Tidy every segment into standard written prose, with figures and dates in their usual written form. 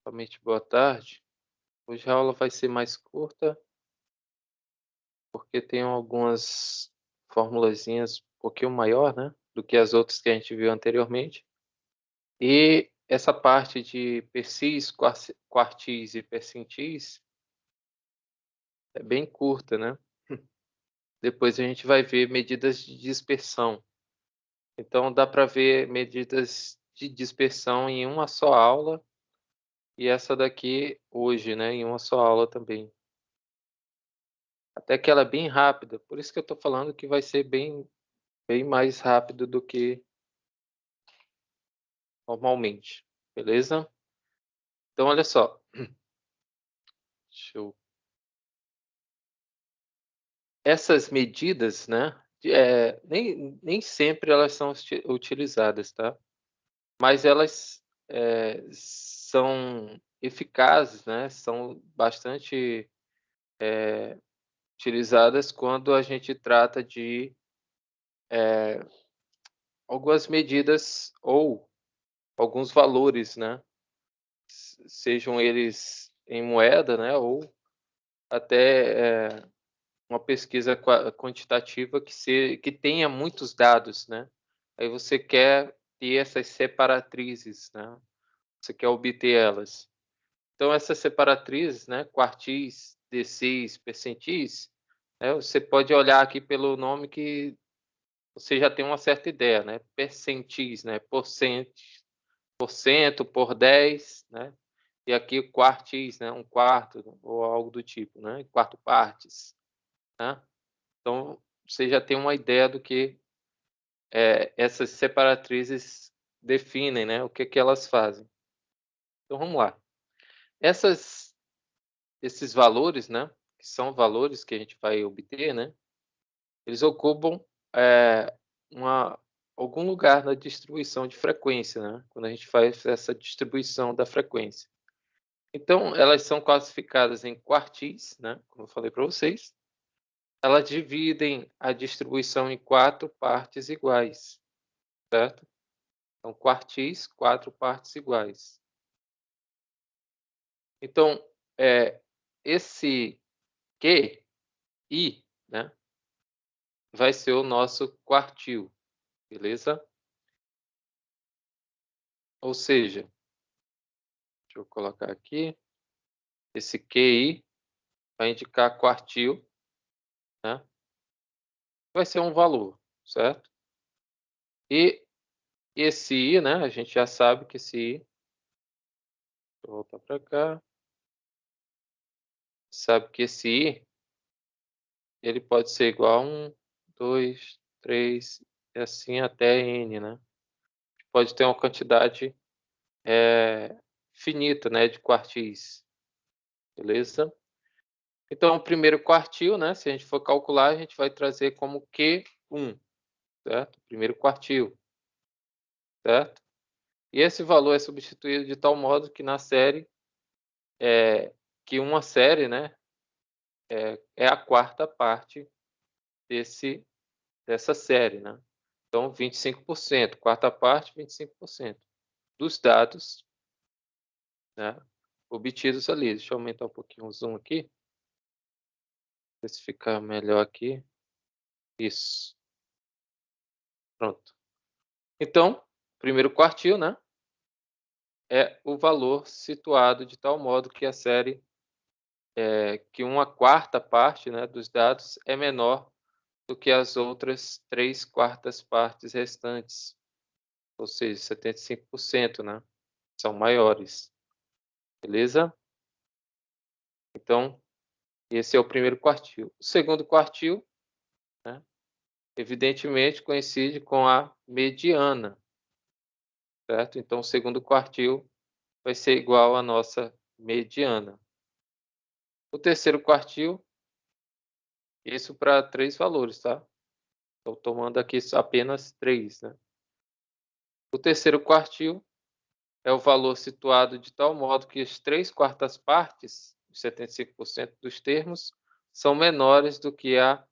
Novamente, boa tarde. Hoje a aula vai ser mais curta, porque tem algumas formulazinhas um pouquinho maior, né, do que as outras que a gente viu anteriormente. E essa parte de percis, quartis e percentis é bem curta, né. Depois a gente vai ver medidas de dispersão. Então dá para ver medidas de dispersão em uma só aula, e essa daqui hoje, né, em uma só aula também. Até que ela é bem rápida, por isso que eu estou falando que vai ser bem mais rápido do que normalmente, beleza? Então olha só, deixa eu essas medidas, né, nem sempre elas são utilizadas, tá? Mas elas, são eficazes, né, são bastante, utilizadas quando a gente trata de, eh, algumas medidas ou alguns valores, né, sejam eles em moeda, né, ou até, uma pesquisa quantitativa que tenha muitos dados, né. Aí você quer ter essas separatrizes, né, você quer obter elas. Então essas separatrizes, né, quartis, decis, percentis, né, você pode olhar aqui pelo nome que você já tem uma certa ideia, né, percentis, né, por cento, por 10, né, e aqui quartis, né, um quarto ou algo do tipo, né, quarto partes, né. Então, você já tem uma ideia do que, essas separatrizes definem, né, o que que elas fazem. Então vamos lá. Essas esses valores, né, que são valores que a gente vai obter, né, eles ocupam, eh, uma algum lugar na distribuição de frequência, né, quando a gente faz essa distribuição da frequência. Então elas são classificadas em quartis, né, como eu falei para vocês, elas dividem a distribuição em 4 partes iguais, certo? Então, quartis, 4 partes iguais. Então, esse Q, I, né, vai ser o nosso quartil, beleza? Ou seja, deixa eu colocar aqui, esse QI vai indicar quartil, né, vai ser um valor, certo? E esse I, né, a gente já sabe que esse I, deixa eu voltar para cá, sabe que esse I, ele pode ser igual a 1, 2, 3 e assim até N, né? Pode ter uma quantidade, finita, né, de quartis, beleza? Então o primeiro quartil, né, se a gente for calcular, a gente vai trazer como Q1, certo? Primeiro quartil, certo? E esse valor é substituído de tal modo que na série, que uma série, né, é a quarta parte desse dessa série, né. Então 25%, quarta parte, 25% dos dados, né, obtidos ali. Deixa eu aumentar um pouquinho o zoom aqui, ver se fica melhor aqui. Isso, pronto. Então, primeiro quartil, né, é o valor situado de tal modo que a série, que uma quarta parte, né, dos dados é menor do que as outras 3 quartas partes restantes, ou seja, 75%, né, são maiores, beleza? Então, esse é o primeiro quartil. O segundo quartil, né, evidentemente coincide com a mediana, certo? Então o segundo quartil vai ser igual à nossa mediana. O terceiro quartil, isso para 3 valores, tá? Estou tomando aqui apenas 3, né. O terceiro quartil é o valor situado de tal modo que as 3 quartas partes, os 75% dos termos, são menores do que a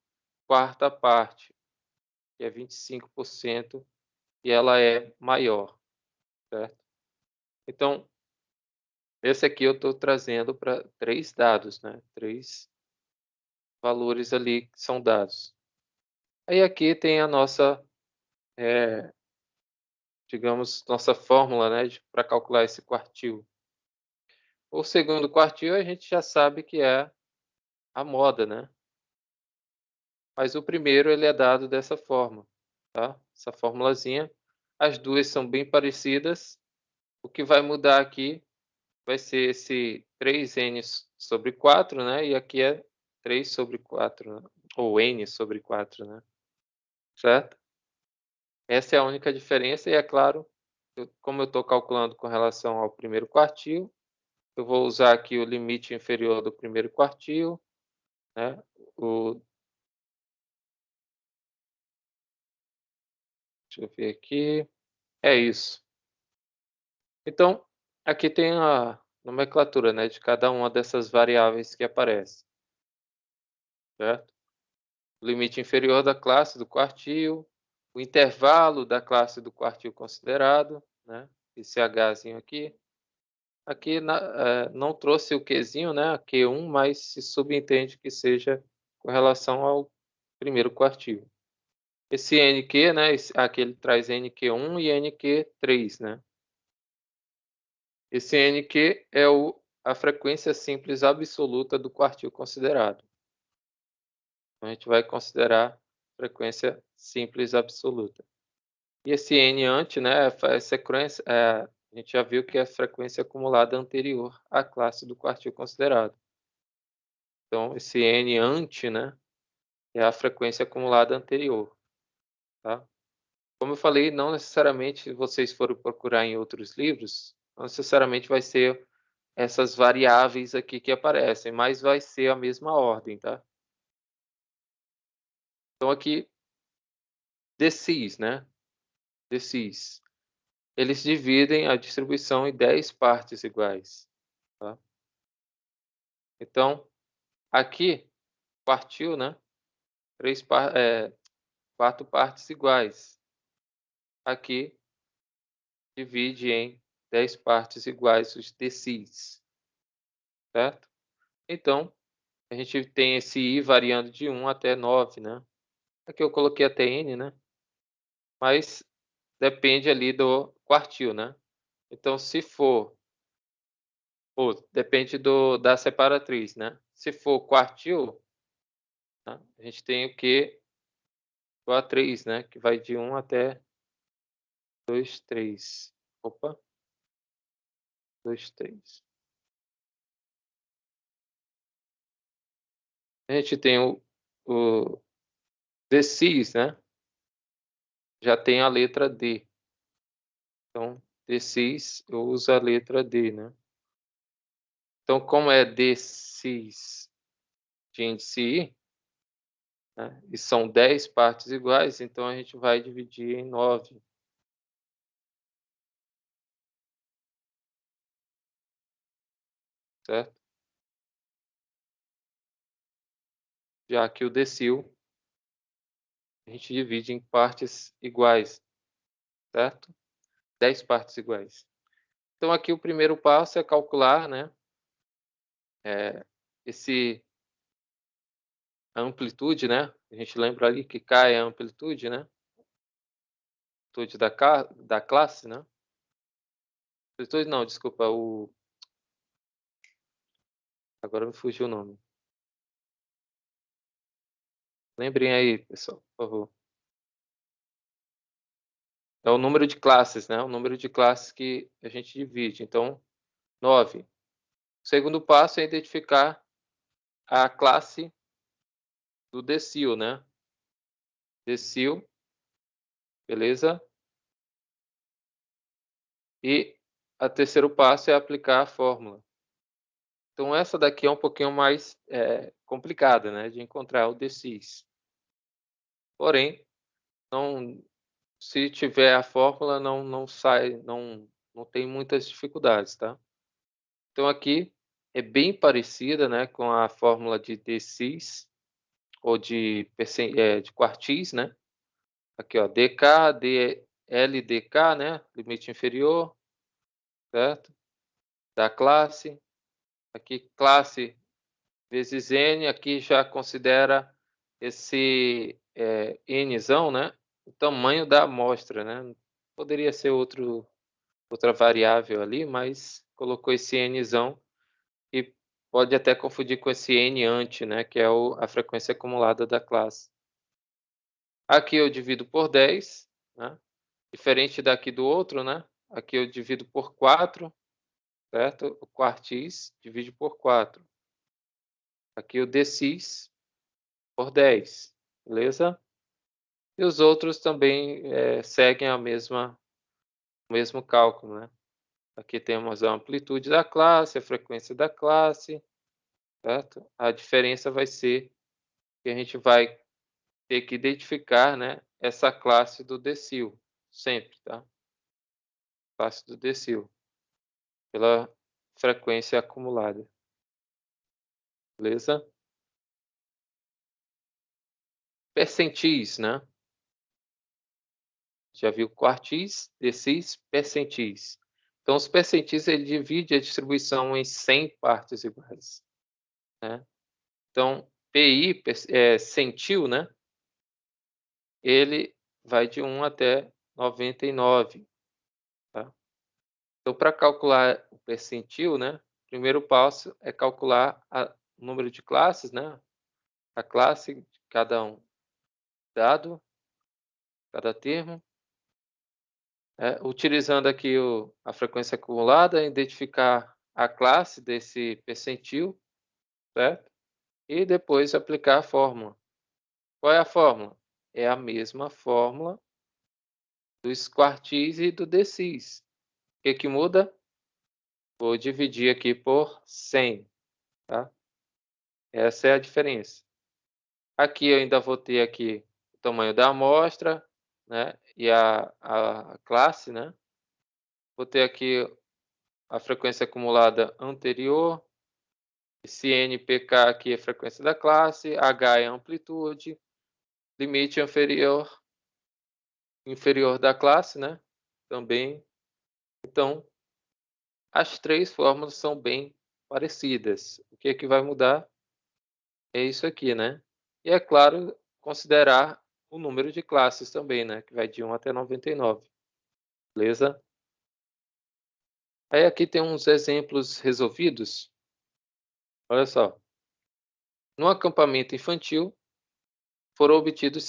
quarta parte, que é 25%, e ela é maior, certo. Então, Esse aqui eu estou trazendo para 3 dados, né, 3 valores ali que são dados. Aí aqui tem a nossa, digamos, nossa fórmula, né, para calcular esse quartil. O segundo quartil a gente já sabe que é a moda, né, mas o primeiro ele é dado dessa forma, tá, essa formulazinha. As 2 são bem parecidas, o que vai mudar aqui vai ser esse 3n sobre 4, né, e aqui é 3 sobre 4, né, ou n sobre 4, né, certo? Essa é a única diferença e é claro, como eu estou calculando com relação ao primeiro quartil, eu vou usar aqui o limite inferior do primeiro quartil, né, o deixa eu ver aqui, é isso. Então, aqui tem a nomenclatura, né, de cada uma dessas variáveis que aparece, certo? O limite inferior da classe do quartil, o intervalo da classe do quartil considerado, né, esse Hzinho aqui. Aqui não trouxe o Qzinho, né, Q1, mas se subentende que seja com relação ao primeiro quartil. Esse NQ, né, aqui ele traz NQ1 e NQ3, né. Esse NQ é a frequência simples absoluta do quartil considerado. Então a gente vai considerar frequência simples absoluta. E esse N ante, né, é sequência, a gente já viu que é a frequência acumulada anterior à classe do quartil considerado. Então esse N ante, né, é a frequência acumulada anterior, tá. Como eu falei, não necessariamente se vocês forem procurar em outros livros, não necessariamente vai ser essas variáveis aqui que aparecem, mas vai ser a mesma ordem, tá. Então aqui, desses, né, desses, eles dividem a distribuição em 10 partes iguais, tá. Então, aqui, quartil, né, 4 partes iguais. Aqui, divide em 10 partes iguais os decis, certo? Então, a gente tem esse i variando de 1 até 9, né. Aqui eu coloquei até n, né, mas depende ali do quartil, né. Então se for depende da separatriz, né. Se for quartil, né, a gente tem o Q igual a 3, né, que vai de 1 até 2, 3. Opa, 2, 3. A gente tem o decis, né, já tem a letra D. Então, decis eu uso a letra D, né. Então, como é decis de índice I, né, e são 10 partes iguais, então a gente vai dividir em 9, certo? Já que o decil a gente divide em partes iguais, certo? 10 partes iguais. Então aqui o primeiro passo é calcular, né, esse a amplitude, né, a gente lembra ali que K é a amplitude, né, amplitude da classe, né. Amplitude não, desculpa, agora me fugiu o nome. Lembrem aí, pessoal, por favor. É o número de classes, né, o número de classes que a gente divide, então 9. O segundo passo é identificar a classe do decil, né. Decil, beleza? E o terceiro passo é aplicar a fórmula. Então essa daqui é um pouquinho mais, complicada, né, de encontrar o decis. Porém, não se tiver a fórmula não sai, não tem muitas dificuldades, tá. Então aqui é bem parecida, né, com a fórmula de decis ou de quartis, né. Aqui ó, dk, LDK, né, limite inferior, certo. da classe. Aqui classe vezes n, aqui já considera esse nzão, né, o tamanho da amostra, né. Poderia ser outra variável ali, mas colocou esse nzão e pode até confundir com esse n-ante, né, que é a frequência acumulada da classe. Aqui eu divido por 10, né, diferente daqui do outro, né, aqui eu divido por 4, certo? O quartis divide por 4. Aqui o decis por 10, beleza? E os outros também seguem o mesmo cálculo, né? Aqui temos a amplitude da classe, a frequência da classe, certo? A diferença vai ser que a gente vai ter que identificar, né, essa classe do decil, sempre, tá? Classe do decil, pela frequência acumulada, beleza? Percentis, né? Já viu quartis, decis, percentis. Então, os percentis ele divide a distribuição em 100 partes iguais, né? Então, PI, centil, né? Ele vai de 1 até 99, tá? Então, para calcular o percentil, né? O primeiro passo é calcular o número de classes, né? A classe de cada dado, cada termo. Utilizando aqui a frequência acumulada, identificar a classe desse percentil, certo? E depois aplicar a fórmula. Qual é a fórmula? É a mesma fórmula dos quartis e do decis. O que que muda? Vou dividir aqui por 100, tá? Essa é a diferença. Aqui eu ainda vou ter aqui o tamanho da amostra, né? E a classe, né? Vou ter aqui a frequência acumulada anterior. Esse NPK aqui é a frequência da classe, H é a amplitude, limite inferior da classe, né? Também. Então, as três fórmulas são bem parecidas. O que é que vai mudar é isso aqui, né? E é claro, considerar o número de classes também, né? Que vai de 1 até 99. Beleza? Aí aqui tem uns exemplos resolvidos. Olha só. No acampamento infantil, foram obtidos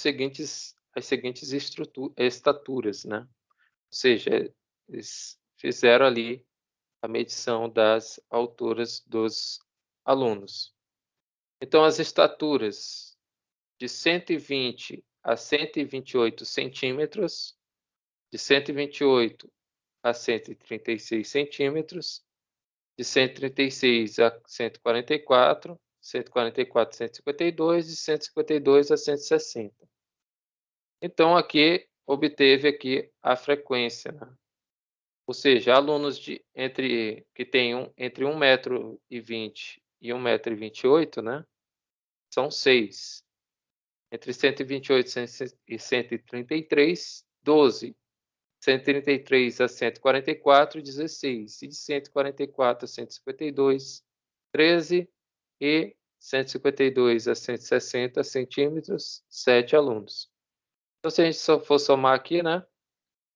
as seguintes estaturas, né? Ou seja, eles fizeram ali a medição das alturas dos alunos. Então, as estaturas de 120 a 128 centímetros, de 128 a 136 centímetros, de 136 a 144, 144 a 152, de 152 a 160. Então, aqui obteve aqui a frequência, né? Ou seja, alunos que têm entre 1,20 m e 1,28 m, né, são 6. Entre 128 e 133, 12. 133 a 144, 16. E de 144 a 152, 13. E 152 a 160 centímetros, 7 alunos. Então, se a gente só for somar aqui, né,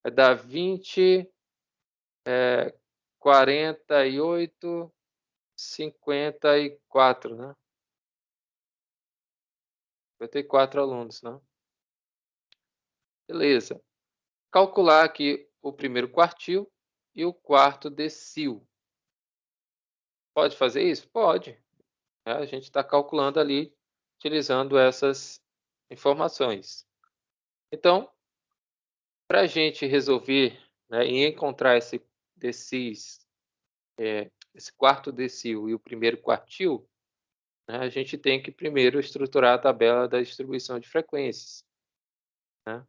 vai dar 20, 48, 54, né? 54 alunos, né? Beleza. Calcular aqui o primeiro quartil e o quarto decil. Pode fazer isso? Pode, né? A gente está calculando ali, utilizando essas informações. Então, para a gente resolver, né, e encontrar esse quarto decil e o primeiro quartil, né, a gente tem que primeiro estruturar a tabela da distribuição de frequências, né?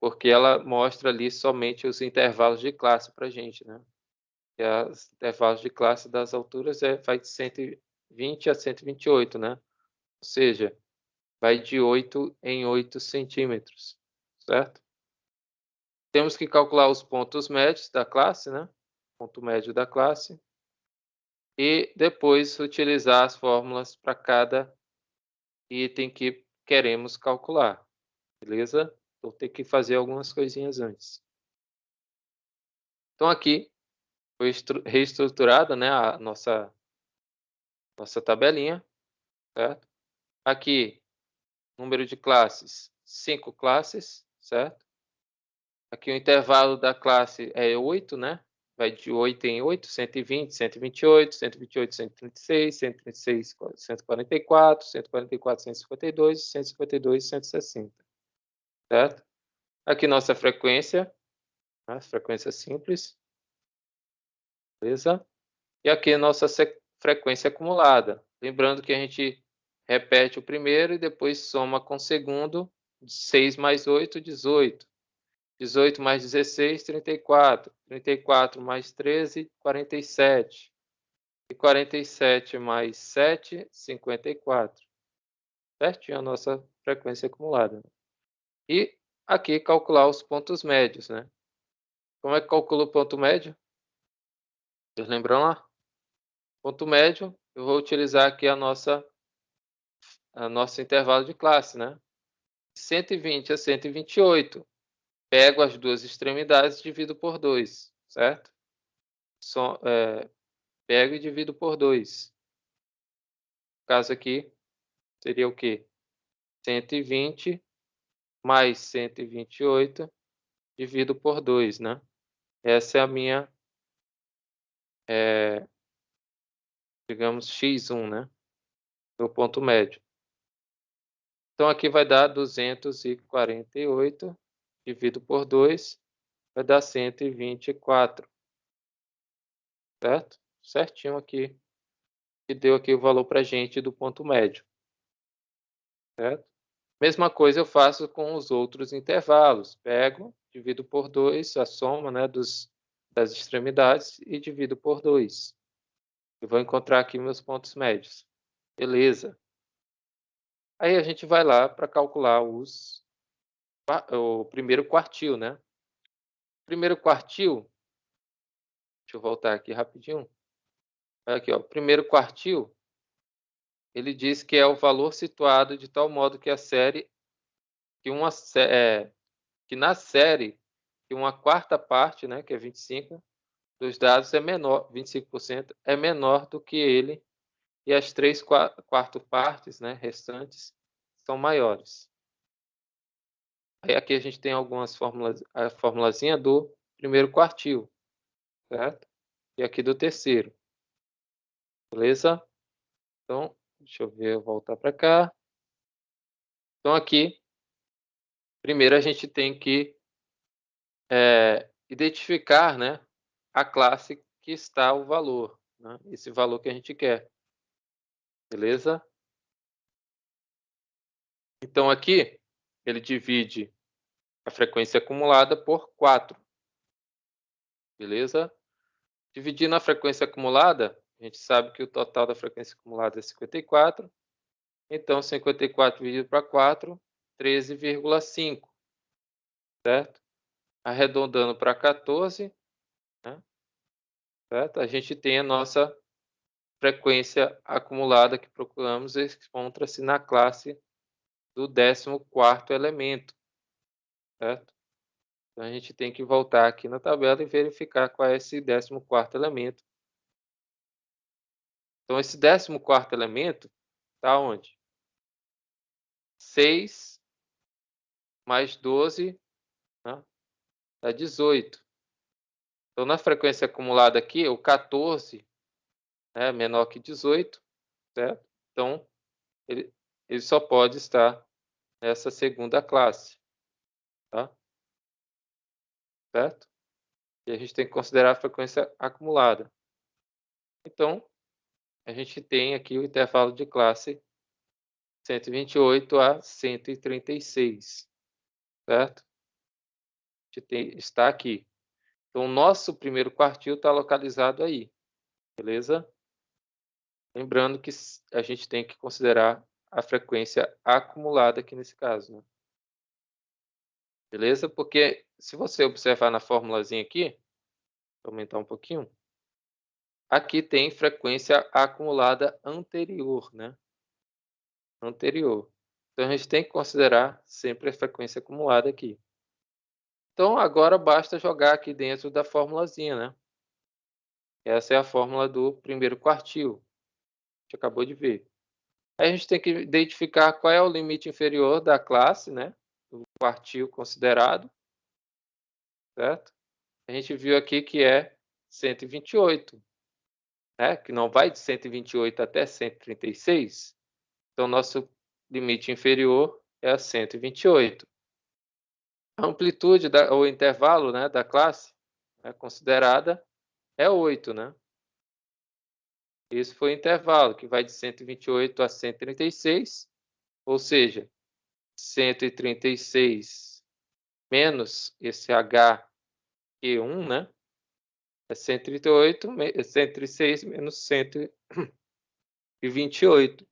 Porque ela mostra ali somente os intervalos de classe para a gente, né? E os intervalos de classe das alturas vai de 120 a 128, né? Ou seja, vai de 8 em 8 centímetros, certo? Temos que calcular os pontos médios da classe, né? Ponto médio da classe. e depois utilizar as fórmulas para cada item que queremos calcular, beleza? Vou ter que fazer algumas coisinhas antes. Então aqui foi reestruturada, né, a nossa tabelinha, certo? Aqui, número de classes, 5 classes, certo? Aqui o intervalo da classe é 8, né? Vai de 8 em 8, 120, 128, 128, 136, 136, 144, 144, 152, 152, 160, certo? Aqui nossa frequência, né? Frequência simples, beleza? E aqui nossa frequência acumulada. Lembrando que a gente repete o primeiro e depois soma com o segundo, 6 mais 8, 18. 18 mais 16, 34. 34 mais 13, 47. E 47 mais 7, 54. Certinho a nossa frequência acumulada. E aqui calcular os pontos médios, né? Como é que calcula o ponto médio? Vocês lembram lá? Ponto médio, eu vou utilizar aqui a nosso intervalo de classe, né? 120 a 128. Pego as duas extremidades e divido por 2, certo? Pego e divido por 2. No caso aqui, seria o quê? 120 mais 128 divido por 2, né? Essa é a minha, digamos, x1, né? Meu ponto médio. Então, aqui vai dar 248, divido por 2, vai dar 124, certo? Certinho aqui, que deu aqui o valor para a gente do ponto médio, certo? Mesma coisa eu faço com os outros intervalos. Pego, divido por 2, a soma, né, das extremidades, e divido por 2. Eu vou encontrar aqui meus pontos médios. Beleza. Aí a gente vai lá para calcular o primeiro quartil, né? Primeiro quartil, deixa eu voltar aqui rapidinho. Olha aqui, ó, primeiro quartil, ele diz que é o valor situado de tal modo que a série, que na série, que uma quarta parte, né, que é 25, dos dados é menor, 25% é menor do que ele, e as 3 quarto partes, né, restantes, são maiores. Aí aqui a gente tem algumas fórmulas, a formulazinha do primeiro quartil, certo? E aqui do terceiro, beleza? Então, deixa eu ver, eu voltar para cá. Então aqui, primeiro a gente tem que identificar, né, a classe que está o valor, né? Esse valor que a gente quer, beleza? Então aqui, ele divide a frequência acumulada por 4, beleza? Dividindo a frequência acumulada, a gente sabe que o total da frequência acumulada é 54, então 54 dividido para 4, 13,5, certo? Arredondando para 14, né? Certo? A gente tem a nossa frequência acumulada que procuramos, encontra-se na classe do 14º elemento, certo? Então a gente tem que voltar aqui na tabela e verificar qual é esse 14º elemento. Então esse 14º elemento está onde? 6 mais 12, né, dá 18. Então na frequência acumulada aqui, o 14 é menor que 18, certo? Então ele só pode estar nessa segunda classe, tá? Certo? E a gente tem que considerar a frequência acumulada. Então, a gente tem aqui o intervalo de classe 128 a 136, certo? A gente está aqui. Então, o nosso primeiro quartil está localizado aí, beleza? Lembrando que a gente tem que considerar a frequência acumulada aqui nesse caso, né? Beleza? Porque se você observar na formulazinha aqui, vou aumentar um pouquinho, aqui tem frequência acumulada anterior, né? Anterior. Então, a gente tem que considerar sempre a frequência acumulada aqui. Então, agora basta jogar aqui dentro da formulazinha, né? Essa é a fórmula do primeiro quartil. A gente acabou de ver. Aí a gente tem que identificar qual é o limite inferior da classe, né? Do quartil considerado, certo? A gente viu aqui que é 128, né? Que não vai de 128 até 136. Então, nosso limite inferior é a 128. A amplitude ou intervalo, né, da classe, né, considerada é 8, né? Esse foi o intervalo, que vai de 128 a 136, ou seja, 136 menos esse HQ1, né? É 138, 136 menos 128,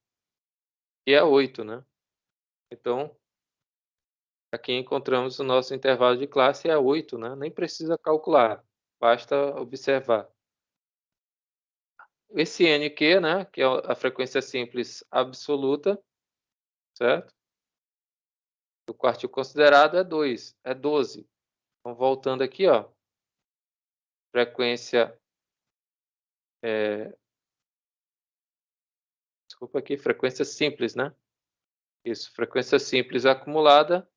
que é 8, né? Então, aqui encontramos o nosso intervalo de classe é 8, né? Nem precisa calcular, basta observar. Esse NQ, né, que é a frequência simples absoluta, certo? O quartil considerado é 2, é 12. Então, voltando aqui, ó, frequência, desculpa aqui, frequência simples, né? Isso, frequência simples acumulada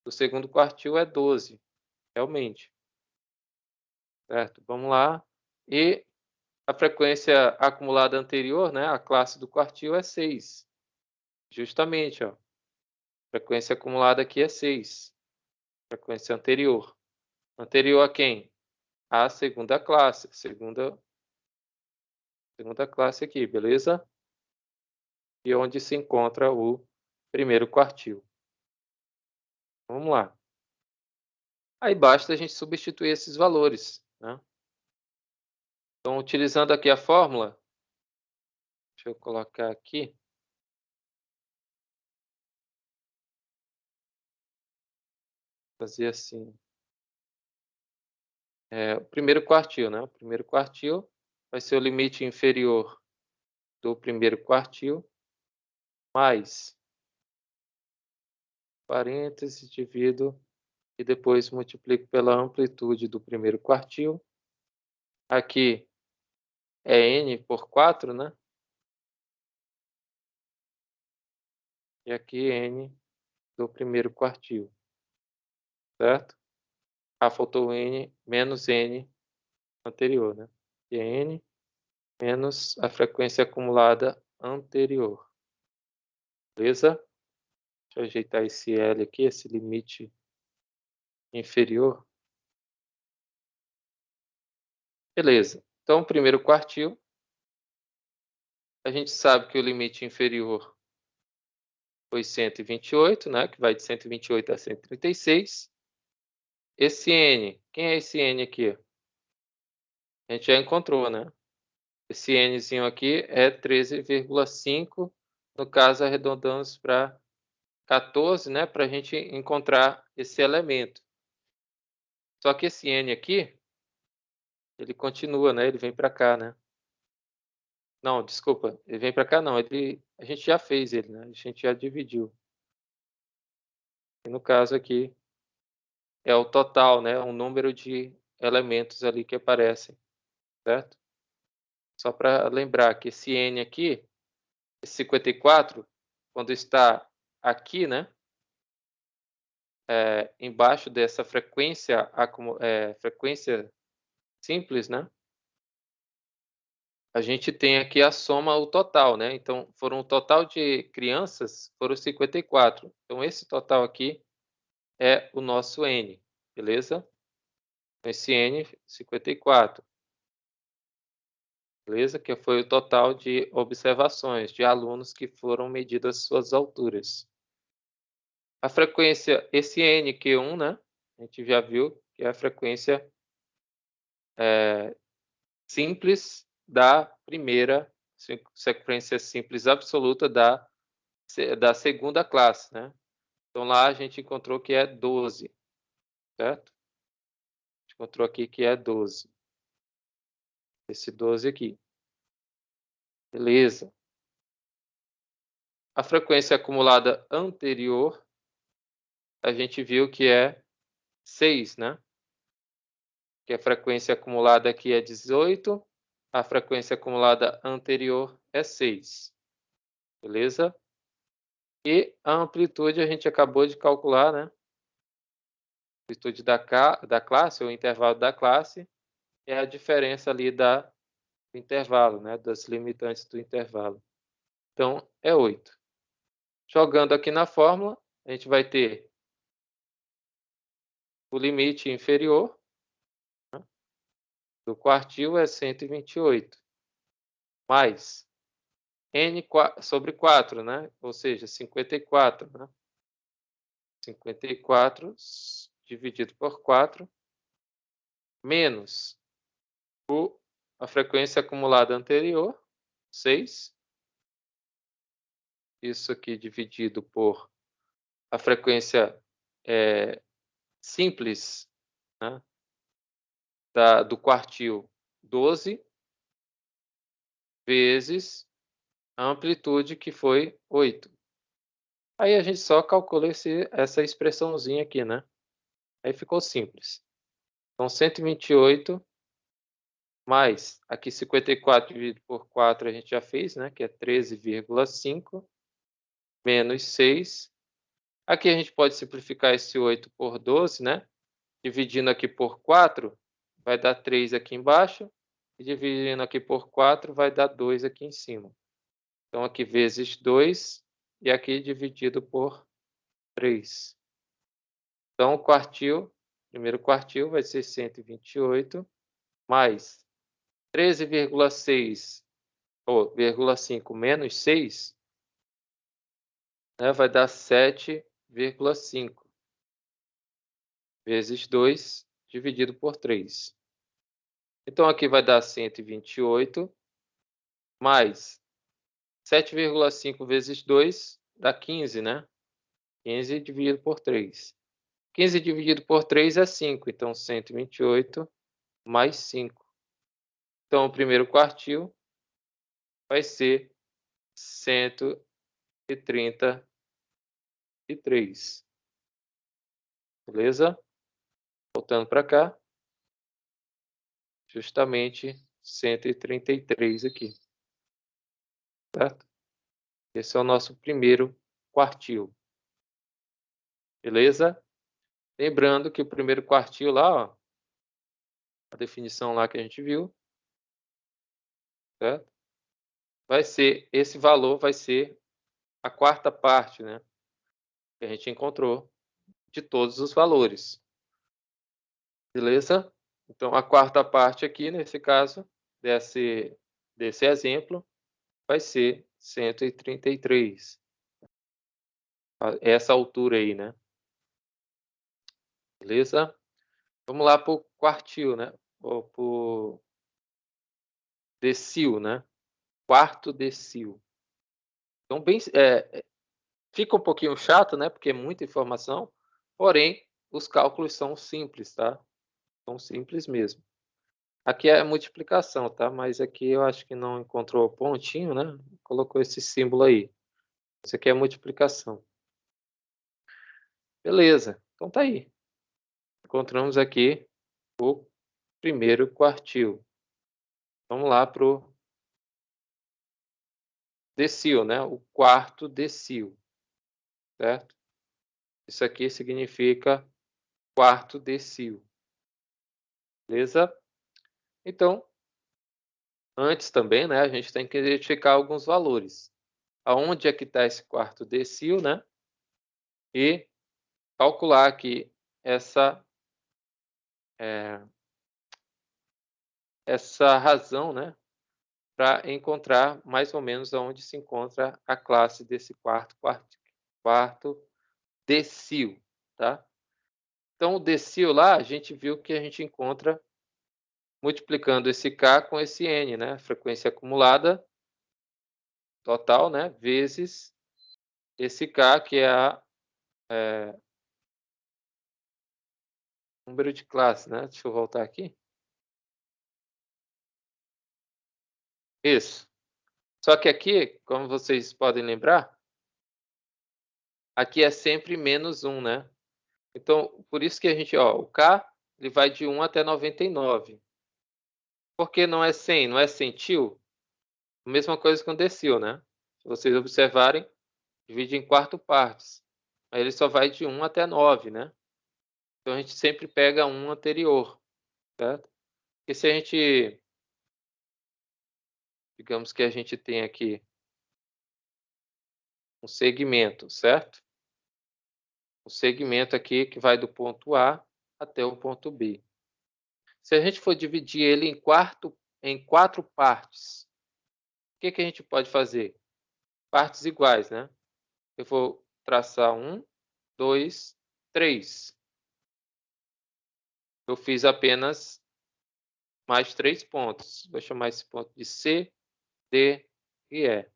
do segundo quartil é 12, realmente, certo? Vamos lá. E a frequência acumulada anterior, né, a classe do quartil é 6. Justamente, ó. Frequência acumulada aqui é 6. Frequência anterior. Anterior a quem? A segunda classe. Segunda classe aqui, beleza? E onde se encontra o primeiro quartil. Vamos lá. Aí basta a gente substituir esses valores, né? Então, utilizando aqui a fórmula, deixa eu colocar aqui. Fazer assim. O primeiro quartil, né? O primeiro quartil vai ser o limite inferior do primeiro quartil mais parênteses, divido e depois multiplico pela amplitude do primeiro quartil. Aqui é n por 4, né? E aqui n do primeiro quartil, certo? Faltou n menos n anterior, né? E é n menos a frequência acumulada anterior. Beleza? Deixa eu ajeitar esse L aqui, esse limite inferior. Beleza. Então, primeiro quartil, a gente sabe que o limite inferior foi 128, né? Que vai de 128 a 136. Esse N, quem é esse N aqui? A gente já encontrou, né? Esse Nzinho aqui é 13,5. No caso, arredondamos para 14, né? Para a gente encontrar esse elemento. Só que esse N aqui, ele continua, né? Ele vem para cá, né? Não, desculpa, ele vem para cá não, a gente já fez ele, né? A gente já dividiu. E no caso aqui é o total, né? O número de elementos ali que aparecem, certo? Só para lembrar que esse N aqui, esse 54, quando está aqui, né? Embaixo dessa frequência simples, né? A gente tem aqui a soma, o total, né? Então, foram o total de crianças, foram 54. Então, esse total aqui é o nosso N, beleza? Então, esse N, 54, beleza? Que foi o total de observações de alunos que foram medidas suas alturas. A frequência, esse NQ1, né? A gente já viu que é a frequência simples da primeira, sequência simples absoluta da segunda classe, né? Então, lá a gente encontrou que é 12, certo? A gente encontrou aqui que é 12. esse 12 aqui. Beleza. A frequência acumulada anterior, a gente viu que é 6, né? Que a frequência acumulada aqui é 18, a frequência acumulada anterior é 6. Beleza? E a amplitude a gente acabou de calcular, né? A amplitude da classe, ou intervalo da classe, é a diferença ali do intervalo, né? Das limitantes do intervalo. Então, é 8. Jogando aqui na fórmula, a gente vai ter o limite inferior, né, do quartil é 128, mais n sobre 4, né? Ou seja, 54, né? 54 dividido por 4, menos a frequência acumulada anterior, 6. Isso aqui dividido por a frequência simples, né, do quartil, 12, vezes a amplitude, que foi 8. Aí a gente só calcula essa expressãozinha aqui, né? Aí ficou simples. Então, 128 mais, aqui 54 dividido por 4 a gente já fez, né? Que é 13,5, menos 6. Aqui a gente pode simplificar esse 8 por 12, né? Dividindo aqui por 4, vai dar 3 aqui embaixo. E dividindo aqui por 4, vai dar 2 aqui em cima. Então, aqui vezes 2 e aqui dividido por 3. Então, o primeiro quartil vai ser 128, mais 13,6, ou 0,5 menos 6, né, vai dar 7,5 vezes 2 dividido por 3. Então, aqui vai dar 128, mais 7,5 vezes 2 dá 15, né? 15 dividido por 3. 15 dividido por 3 é 5, então 128 mais 5. Então, o primeiro quartil vai ser 133. Beleza? Voltando para cá, justamente 133 aqui, certo? Esse é o nosso primeiro quartil. Beleza? Lembrando que o primeiro quartil lá, ó, a definição lá que a gente viu, certo? Esse valor vai ser a quarta parte, né? Que a gente encontrou de todos os valores. Beleza? Então, a quarta parte aqui, nesse caso, desse exemplo, vai ser 133. Essa altura aí, né? Beleza? Vamos lá para o quartil, né? Ou para o decil, né? Quarto decil. Então, fica um pouquinho chato, né? Porque é muita informação, porém, os cálculos são simples, tá? São simples mesmo. Aqui é a multiplicação, tá? Mas aqui eu acho que não encontrou o pontinho, né? Colocou esse símbolo aí. Isso aqui é a multiplicação. Beleza. Então tá aí. Encontramos aqui o primeiro quartil. Vamos lá para o decil, né? O quarto decil, certo? Isso aqui significa quarto decil. Beleza? Então, antes também, né, a gente tem que identificar alguns valores. Aonde é que está esse quarto decil, né? E calcular aqui essa razão, né, para encontrar mais ou menos aonde se encontra a classe desse quarto decil, tá? Então, o decil lá, a gente viu que a gente encontra multiplicando esse K com esse N, né? Frequência acumulada total, né? Vezes esse K, que é número de classe, né? Deixa eu voltar aqui. Isso. Só que aqui, como vocês podem lembrar, aqui é sempre menos 1, né? Então, por isso que a gente, ó, o K, ele vai de 1 até 99. Por que não é 100? Não é centil? A mesma coisa com decil, né? Se vocês observarem, divide em quarto partes. Aí ele só vai de 1 até 9, né? Então a gente sempre pega um anterior, certo? Porque se a gente, digamos que a gente tem aqui um segmento, certo? Um segmento aqui que vai do ponto A até o ponto B. Se a gente for dividir ele em quatro partes, o que a gente pode fazer? Partes iguais, né? Eu vou traçar 1, 2, 3. Eu fiz apenas mais 3 pontos. Vou chamar esse ponto de C, D e E,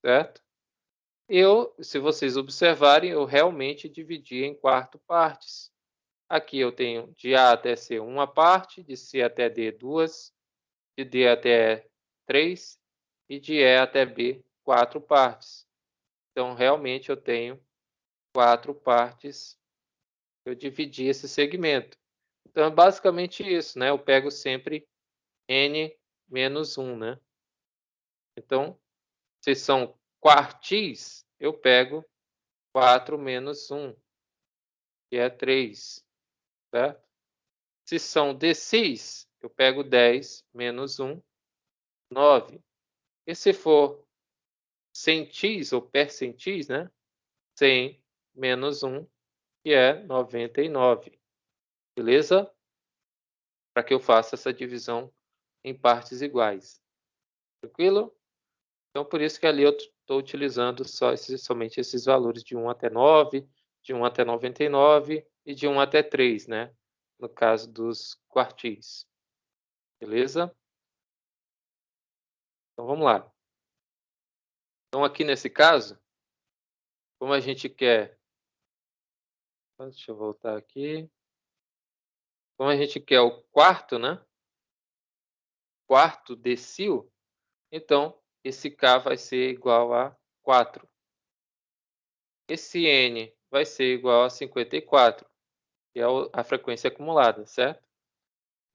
certo? Se vocês observarem, eu realmente dividi em quatro partes. Aqui eu tenho de A até C uma parte, de C até D duas, de D até E 3 e de E até B 4 partes. Então, realmente eu tenho 4 partes. Eu dividi esse segmento. Então, é basicamente isso, né? Eu pego sempre N menos 1, né? Então, se são quartis, eu pego 4 menos 1, que é 3, certo? Se são decis, eu pego 10 menos 1, 9. E se for centis ou percentis, né? 100 menos 1, que é 99. Beleza? Para que eu faça essa divisão em partes iguais. Tranquilo? Então, por isso que ali eu estou utilizando somente esses valores de 1 até 9, de 1 até 99 e de 1 até 3, né? No caso dos quartis. Beleza? Então, vamos lá. Então, aqui nesse caso, como a gente quer... Deixa eu voltar aqui. Como a gente quer o quarto, né? Quarto decil, então esse K vai ser igual a 4. Esse N vai ser igual a 54, que é a frequência acumulada, certo?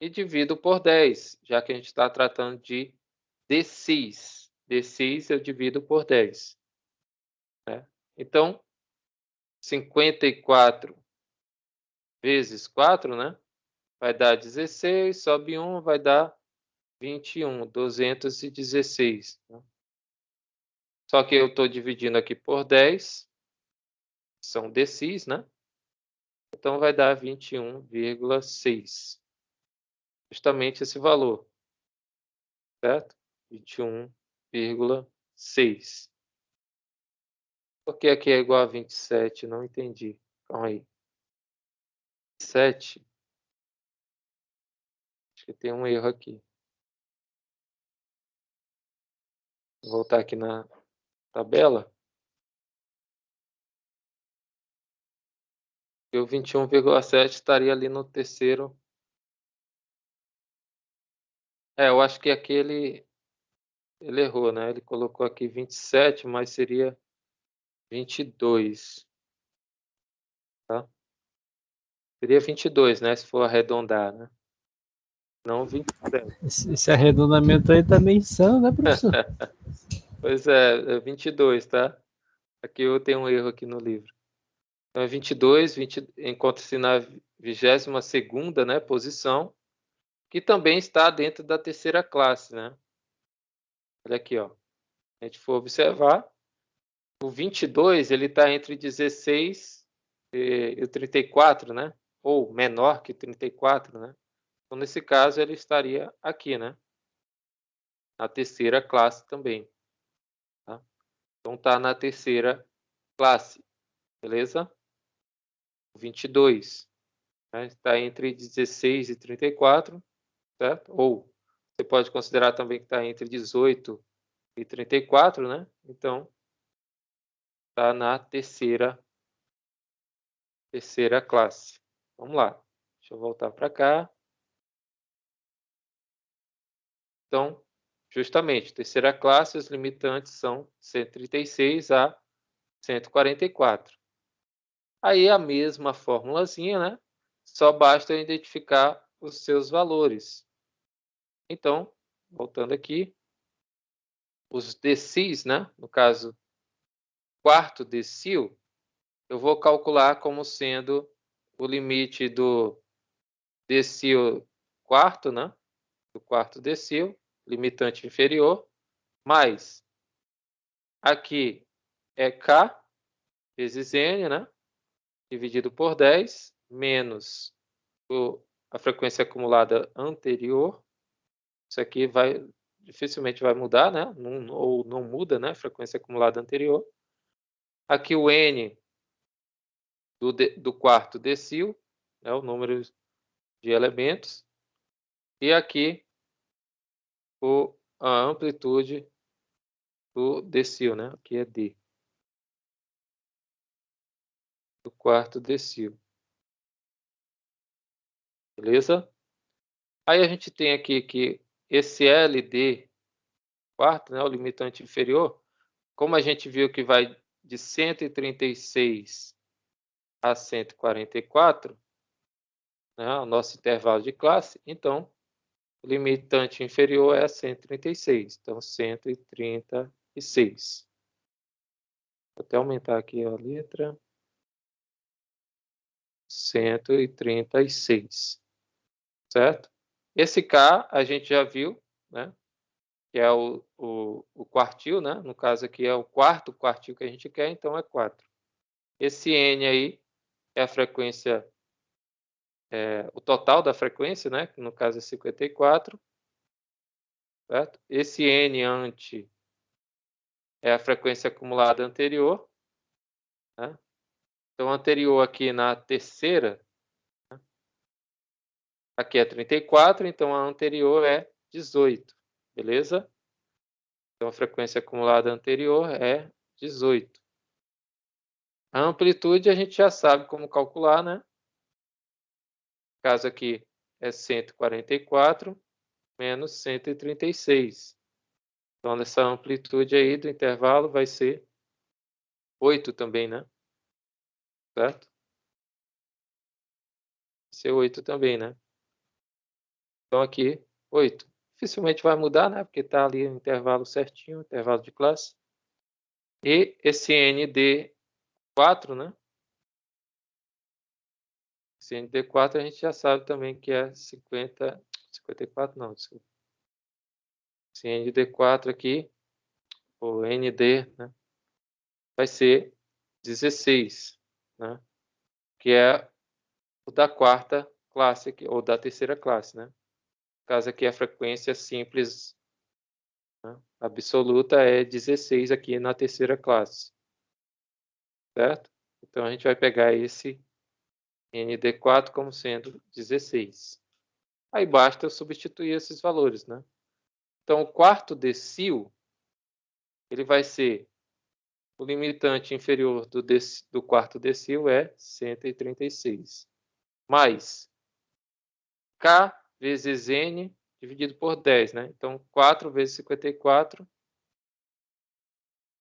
E divido por 10, já que a gente está tratando de decis. Decis eu divido por 10. Né? Então, 54 vezes 4, né? Vai dar 16, sobe 1, vai dar 21, 216. Né? Só que eu estou dividindo aqui por 10, são decis, né? Então vai dar 21,6. Justamente esse valor, certo? 21,6. Por que aqui é igual a 27? Não entendi. Calma aí. 7. Acho que tem um erro aqui. Vou voltar aqui na tabela. E o 21,7 estaria ali no terceiro. Eu acho que aqui ele errou, né? Ele colocou aqui 27, mas seria 22, tá? Seria 22, né? Se for arredondar, né? Não 27. Esse arredondamento aí tá meio insano, né, professor? Pois é 22, tá? Aqui eu tenho um erro aqui no livro. Então é 22, encontra-se na 22ª, né, posição, que também está dentro da terceira classe, né? Olha aqui, ó. A gente for observar, o 22 ele está entre 16 e o 34, né? Ou menor que 34, né? Então, nesse caso, ele estaria aqui, né? Na terceira classe também, tá? Então, está na terceira classe, beleza? O 22, né? Está entre 16 e 34, certo? Ou você pode considerar também que está entre 18 e 34, né? Então, está na terceira classe. Vamos lá. Deixa eu voltar para cá. Então, Justamente, terceira classe, os limitantes são 136 a 144. Aí a mesma formulazinha, né? Só basta eu identificar os seus valores. Então, voltando aqui, os decis, né? No caso, quarto decil, eu vou calcular como sendo o limite do decil quarto, né? Do quarto decil, limitante inferior, mais aqui é K vezes N, né? Dividido por 10, menos a frequência acumulada anterior. Isso aqui dificilmente vai mudar, né? Ou não muda, né? Frequência acumulada anterior. Aqui o N do quarto decil, né? O número de elementos. E aqui a amplitude do decil, né? Aqui é D. Do quarto decil. Beleza? Aí a gente tem aqui que esse LD quarto, né? O limitante inferior, como a gente viu que vai de 136 a 144, né, o nosso intervalo de classe, então o limitante inferior é 136, então 136. Vou até aumentar aqui a letra. 136, certo? Esse K a gente já viu, né? Que é o quartil, né? No caso aqui é o quarto quartil que a gente quer, então é 4. Esse N aí é a frequência, o total da frequência, né? Que no caso é 54, certo? Esse N ante é a frequência acumulada anterior, né? Então, anterior aqui na terceira, né? Aqui é 34, então a anterior é 18, beleza? Então, a frequência acumulada anterior é 18. A amplitude a gente já sabe como calcular, né? No caso aqui é 144 menos 136. Então, essa amplitude aí do intervalo vai ser 8 também, né? Certo? Vai ser 8 também, né? Então, aqui, 8. Dificilmente vai mudar, né? Porque está ali o intervalo certinho, intervalo de classe. E esse ND4, né? Esse ND4 a gente já sabe também que é 54 não, desculpa. Esse ND4 aqui, o ND, né? Vai ser 16, né? Que é o da quarta classe, aqui, ou da terceira classe, né? No caso aqui, a frequência simples, né? Absoluta é 16 aqui na terceira classe, certo? Então, a gente vai pegar esse ND4 como sendo 16. Aí basta eu substituir esses valores, né? Então, o quarto decil, ele vai ser o limitante inferior do quarto decil é 136, mais K vezes N dividido por 10, né? Então, 4 vezes 54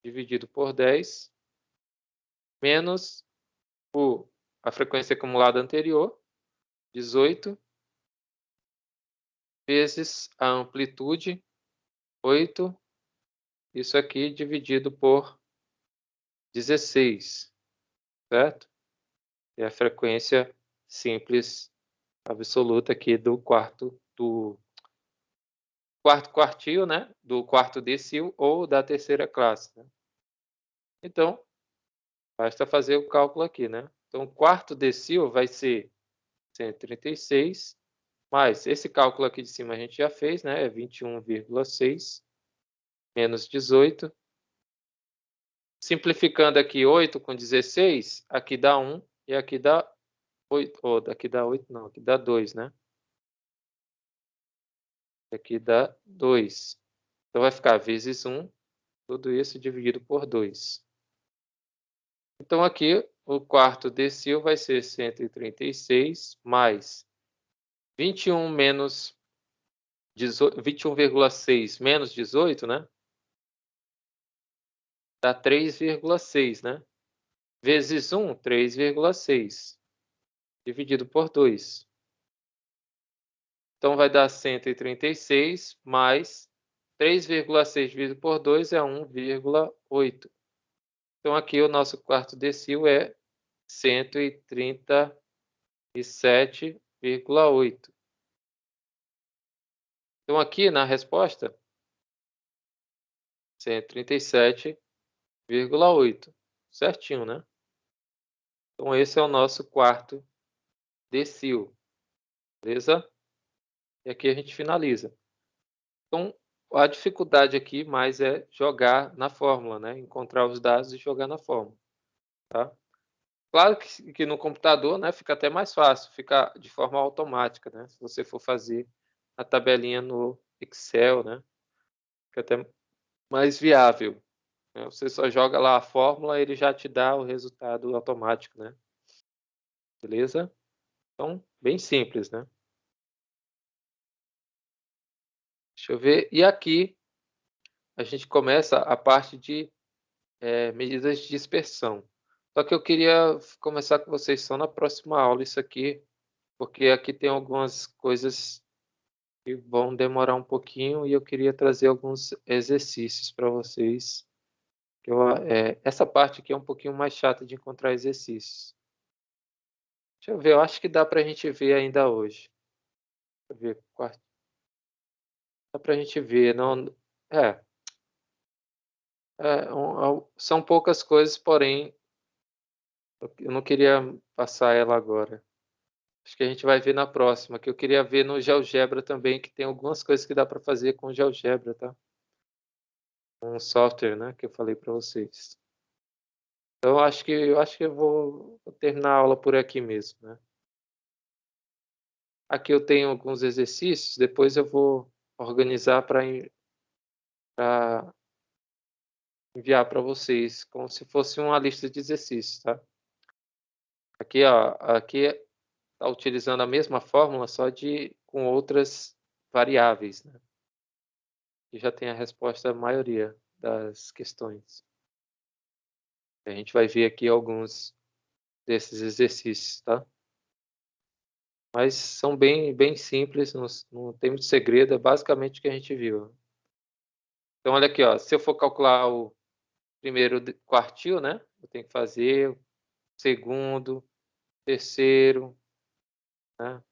dividido por 10, menos a frequência acumulada anterior, 18, vezes a amplitude, 8, isso aqui dividido por 16, certo? É a frequência simples absoluta aqui do quarto quartil, né? Do quarto decil ou da terceira classe, né? Então, basta fazer o cálculo aqui, né? Então, o quarto decil vai ser 136, mais esse cálculo aqui de cima a gente já fez, né? É 21,6 menos 18. Simplificando aqui 8 com 16, aqui dá 1 e aqui dá 8. Ou daqui dá 8, não, aqui dá 2, né? Aqui dá 2. Então, vai ficar vezes 1, tudo isso dividido por 2. Então, aqui, o quarto decil vai ser 136 mais 21 menos 21,6 menos 18, né? Dá 3,6, né? Vezes 1, 3,6. Dividido por 2. Então, vai dar 136 mais 3,6 dividido por 2 é 1,8. Então, aqui o nosso quarto decil é 137,8. Então, aqui na resposta, 137,8. Certinho, né? Então, esse é o nosso quarto decil. Beleza? E aqui a gente finaliza. Então, a dificuldade aqui mais é jogar na fórmula, né? Encontrar os dados e jogar na fórmula, tá? Claro que no computador, né, fica até mais fácil, fica de forma automática, né? Se você for fazer a tabelinha no Excel, né? Fica até mais viável, né? Você só joga lá a fórmula, ele já te dá o resultado automático, né? Beleza? Então, bem simples, né? Deixa eu ver. E aqui a gente começa a parte de medidas de dispersão. Só que eu queria começar com vocês só na próxima aula isso aqui, porque aqui tem algumas coisas que vão demorar um pouquinho e eu queria trazer alguns exercícios para vocês. Essa parte aqui é um pouquinho mais chata de encontrar exercícios. Deixa eu ver, eu acho que dá para a gente ver ainda hoje. Deixa eu ver, dá para a gente ver, não? É, são poucas coisas, porém eu não queria passar ela agora. Acho que a gente vai ver na próxima, que eu queria ver no GeoGebra também, que tem algumas coisas que dá para fazer com o GeoGebra, tá? Um software, né, que eu falei para vocês. Então, eu acho que eu vou terminar a aula por aqui mesmo, né? Aqui eu tenho alguns exercícios, depois eu vou organizar para enviar para vocês, como se fosse uma lista de exercícios, tá? Aqui, ó, aqui está utilizando a mesma fórmula, só com outras variáveis, né? E já tem a resposta da maioria das questões. A gente vai ver aqui alguns desses exercícios, tá? Mas são bem simples, não tem muito segredo, é basicamente o que a gente viu. Então, olha aqui, ó, se eu for calcular o primeiro quartil, né? Eu tenho que fazer o segundo, terceiro, né?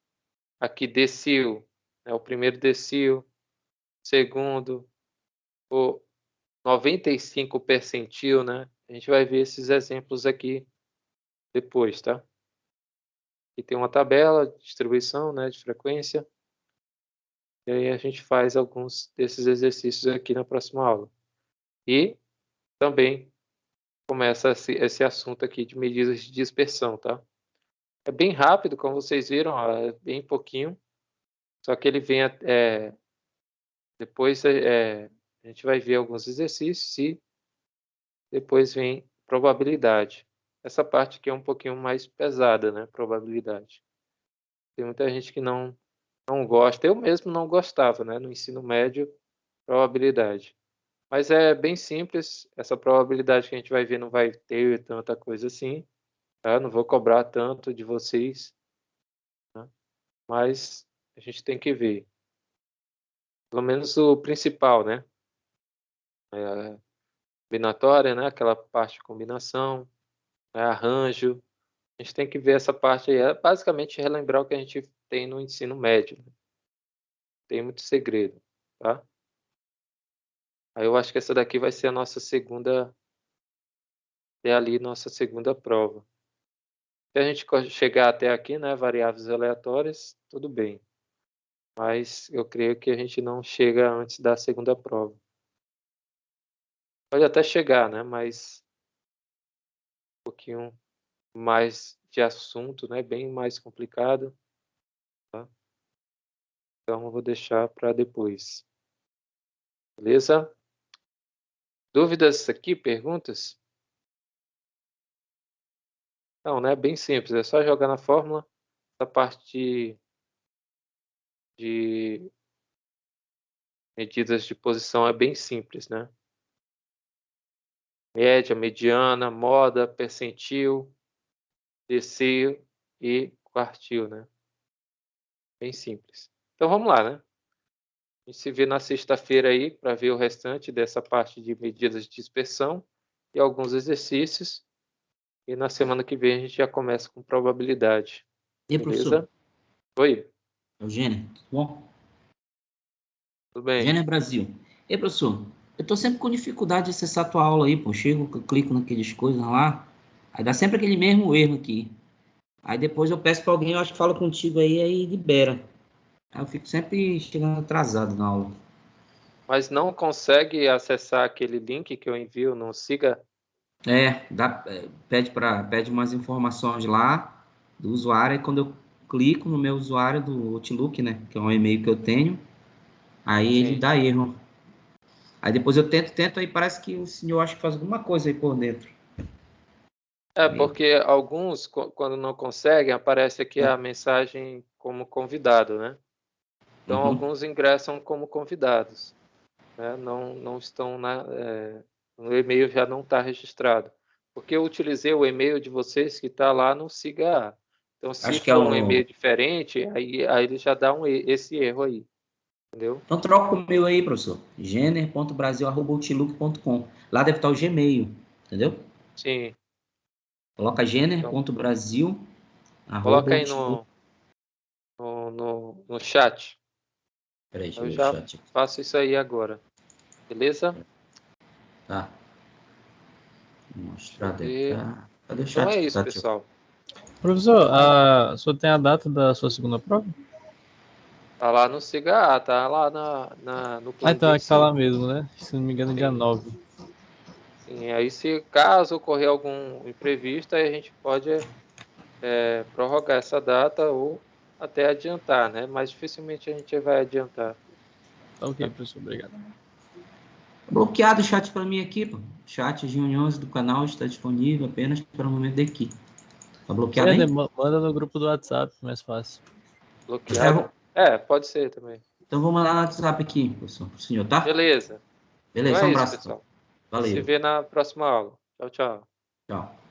Aqui decil, né? O primeiro decil, segundo, o 95 percentil, né? A gente vai ver esses exemplos aqui depois, tá? Aqui tem uma tabela de distribuição, né, de frequência. E aí a gente faz alguns desses exercícios aqui na próxima aula. E também começa esse assunto aqui de medidas de dispersão, tá? É bem rápido, como vocês viram, ó, é bem pouquinho. Só que ele vem depois a gente vai ver alguns exercícios e depois vem probabilidade. Essa parte aqui é um pouquinho mais pesada, né? Probabilidade. Tem muita gente que não gosta. Eu mesmo não gostava, né? No ensino médio, probabilidade. Mas é bem simples. Essa probabilidade que a gente vai ver não vai ter tanta coisa assim, tá? Não vou cobrar tanto de vocês, né? Mas a gente tem que ver. Pelo menos o principal, né? É, combinatória, né? Aquela parte de combinação, arranjo. A gente tem que ver essa parte aí. É basicamente relembrar o que a gente tem no ensino médio, né? Tem muito segredo, tá? Aí eu acho que essa daqui vai ser a nossa segunda, é ali nossa segunda prova. Se a gente chegar até aqui, né, variáveis aleatórias, tudo bem. Mas eu creio que a gente não chega antes da segunda prova. Pode até chegar, né, mas um pouquinho mais de assunto, né, bem mais complicado, tá? Então eu vou deixar para depois. Beleza? Dúvidas aqui, perguntas? Não, né? Bem simples, é só jogar na fórmula. A parte de medidas de posição é bem simples, né? Média, mediana, moda, percentil, decil e quartil, né? Bem simples. Então vamos lá, né? A gente se vê na sexta-feira aí para ver o restante dessa parte de medidas de dispersão e alguns exercícios. E na semana que vem a gente já começa com probabilidade. E aí, professor? Beleza? Oi, Eugênio, tudo bom? tudo bem? Eugênio é Brasil. E aí, professor? Eu tô sempre com dificuldade de acessar a tua aula aí, pô. Chego, eu clico naquelas coisas lá, aí dá sempre aquele mesmo erro aqui. Aí depois eu peço para alguém, eu acho que fala contigo aí libera. Aí eu fico sempre chegando atrasado na aula. Mas não consegue acessar aquele link que eu envio no Siga? Pede umas informações lá do usuário, e quando eu clico no meu usuário do Outlook, né, que é um e-mail que eu tenho, aí ele Sim. dá erro. Aí depois eu tento, aí parece que o senhor acha que faz alguma coisa aí por dentro. É, porque alguns, quando não conseguem, aparece aqui a mensagem como convidado, né? Então, Uhum. alguns ingressam como convidados, né? Não estão no e-mail, já não está registrado. Porque eu utilizei o e-mail de vocês que está lá no Siga. Então, se Acho que é for um o... e-mail diferente, aí ele já dá esse erro aí, entendeu? Então troca o meu aí, professor. Jenner.brasil@outlook.com. Lá deve estar o Gmail, entendeu? Sim. Coloca Então, coloca aí jenner.brasil@outlook. no chat. Peraí, deixa eu Eu ver o já chat aqui. faço isso aí agora. Beleza? Tá. Vou Deixa eu mostrar ver. cá. Cadê o Então chat é que isso, tá ativo? pessoal. Professor, o senhor tem a data da sua segunda prova? Tá lá no Siga, tá lá no Ah, plano de então é que tá lá ensino. mesmo, né? Se não me engano, dia Sim, 9. sim. Aí, se caso ocorrer algum imprevisto, aí a gente pode prorrogar essa data ou até adiantar, né? Mas dificilmente a gente vai adiantar. Tá ok, professor, obrigado. Bloqueado o chat para mim aqui, pô. Chat de reuniões do canal está disponível apenas para o momento daqui. Tá bloqueado Você aí? manda no grupo do WhatsApp, mais fácil. Bloqueado? Pode ser também. Então vou mandar no WhatsApp aqui, professor, pro senhor, tá? Beleza. Então Beleza, é um isso, abraço. Então. pessoal. A gente se Valeu. vê na próxima aula. Tchau, tchau. Tchau.